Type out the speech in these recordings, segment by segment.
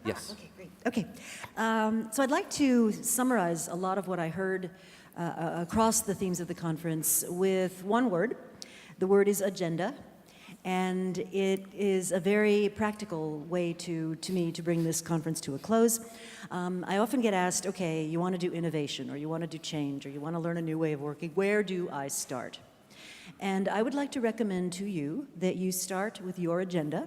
Yes. Okay, great. Okay. So I'd like to summarize a lot of what I heard across the themes of the conference with one word. The word is agenda. And it is a very practical way to me to bring this conference to a close. I often get asked, okay, you want to do innovation, or you want to do change, or you want to learn a new way of working. Where do I start? And I would like to recommend to you that you start with your agenda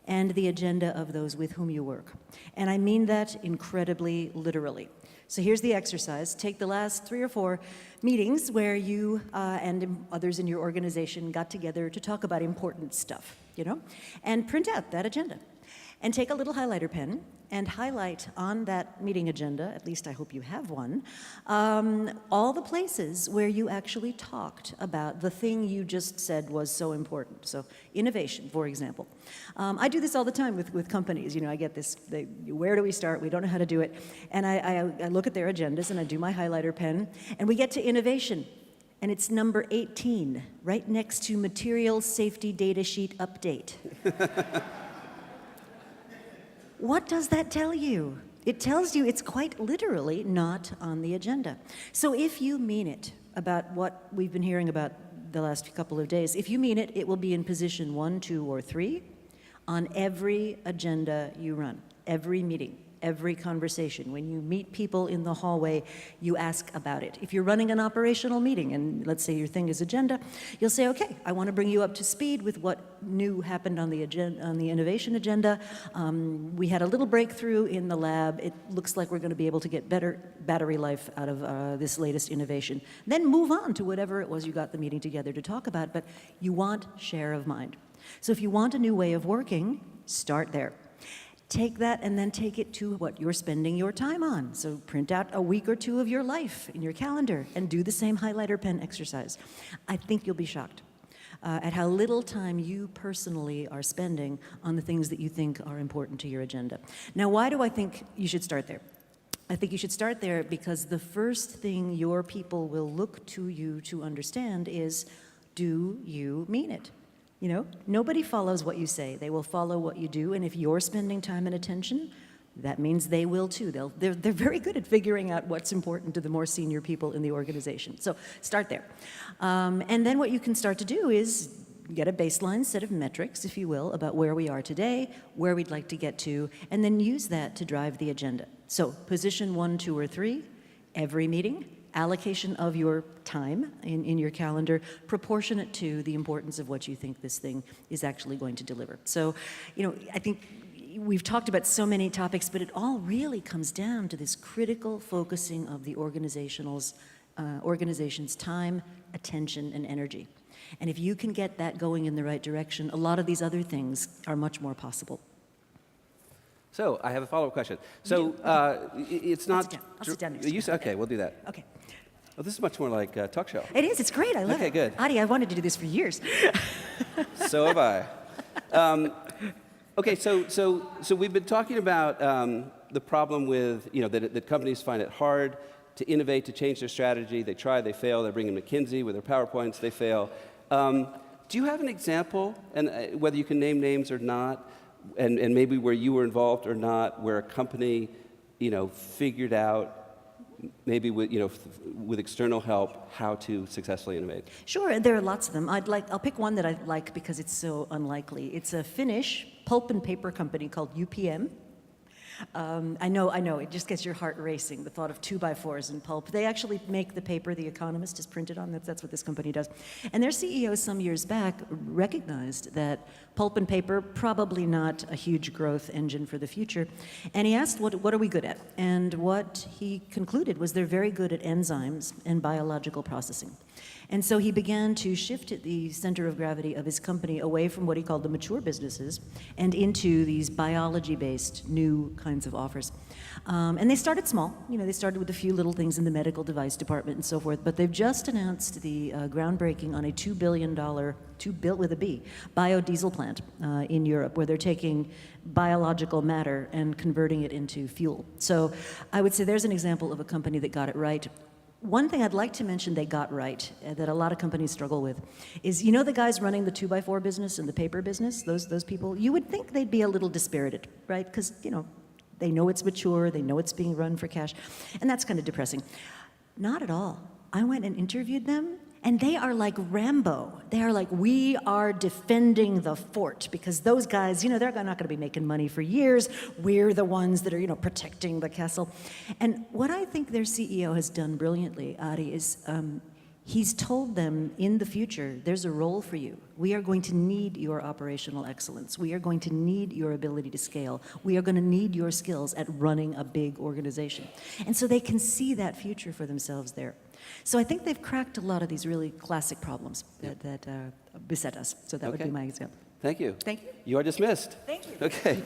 and the agenda of those with whom you work. And I mean that incredibly literally. So here's the exercise. Take the last 3 or 4 meetings where you and others in your organization got together to talk about important stuff, and print out that agenda. And take a little highlighter pen and highlight on that meeting agenda, at least I hope you have one, all the places where you actually talked about the thing you just said was so important. So innovation, for example. I do this all the time with companies. I get this, where do we start? We don't know how to do it. And I look at their agendas and I do my highlighter pen, and we get to innovation. And it's number 18, right next to material safety data sheet update. What does that tell you? It tells you it's quite literally not on the agenda. So if you mean it about what we've been hearing about the last couple of days, if you mean it, it will be in position 1, 2, or 3 on every agenda you run, every meeting, every conversation. When you meet people in the hallway, you ask about it. If you're running an operational meeting, and let's say your thing is agenda, you'll say, okay, I want to bring you up to speed with what new happened on the innovation agenda. We had a little breakthrough in the lab. It looks like we're going to be able to get better battery life out of this latest innovation. Then move on to whatever it was you got the meeting together to talk about, but you want share of mind. So if you want a new way of working, start there. Take that and then take it to what you're spending your time on. So print out a week or 2 of your life in your calendar and do the same highlighter pen exercise. I think you'll be shocked at how little time you personally are spending on the things that you think are important to your agenda. Now, why do I think you should start there? I think you should start there because the first thing your people will look to you to understand is, do you mean it? Nobody follows what you say. They will follow what you do, and if you're spending time and attention, that means they will too. They're very good at figuring out what's important to the more senior people in the organization. So start there. And then what you can start to do is get a baseline set of metrics, if you will, about where we are today, where we'd like to get to, and then use that to drive the agenda. So position 1, 2, or 3, every meeting, allocation of your time in your calendar proportionate to the importance of what you think this thing is actually going to deliver. So, I think we've talked about so many topics, but it all really comes down to this critical focusing of the organization's time, attention, and energy. And if you can get that going in the right direction, a lot of these other things are much more possible. So I have a follow-up question. So it's not... I'll sit down next to you. Okay, we'll do that. Okay. Well, this is much more like a talk show. It is. It's great. I love it. Okay, good. Adi, I wanted to do this for years. So have I. Okay, so we've been talking about the problem with, that companies find it hard to innovate, to change their strategy. They try, they fail. They bring in McKinsey with their PowerPoints, they fail. Do you have an example, and whether you can name names or not, and maybe where you were involved or not, where a company, figured out, maybe with external help, how to successfully innovate? Sure, there are lots of them. I'll pick one that I like because it's so unlikely. It's a Finnish pulp and paper company called UPM. I know, it just gets your heart racing, the thought of 2x4s and pulp. They actually make the paper The Economist is printed on. That's what this company does. And their CEO some years back recognized that pulp and paper, probably not a huge growth engine for the future. And he asked, what are we good at? And what he concluded was they're very good at enzymes and biological processing. And so he began to shift the center of gravity of his company away from what he called the mature businesses and into these biology-based new kinds of offers. And they started small. They started with a few little things in the medical device department and so forth, but they've just announced the groundbreaking on a $2 billion, with a B, biodiesel plant in Europe, where they're taking biological matter and converting it into fuel. So I would say there's an example of a company that got it right. One thing I'd like to mention they got right, that a lot of companies struggle with, is the guys running the 2x4 business and the paper business, those people, you would think they'd be a little dispirited, right? Because, They know it's mature, they know it's being run for cash, and that's kind of depressing. Not at all. I went and interviewed them, and they are like Rambo. They are like, we are defending the fort, because those guys, they're not going to be making money for years. We're the ones that are, protecting the castle. And what I think their CEO has done brilliantly, Ari, is he's told them in the future, there's a role for you. We are going to need your operational excellence. We are going to need your ability to scale. We are going to need your skills at running a big organization. And so they can see that future for themselves there. So I think they've cracked a lot of these really classic problems that beset us. So that would be my example. Thank you. Thank you. You are dismissed. Thank you. Okay.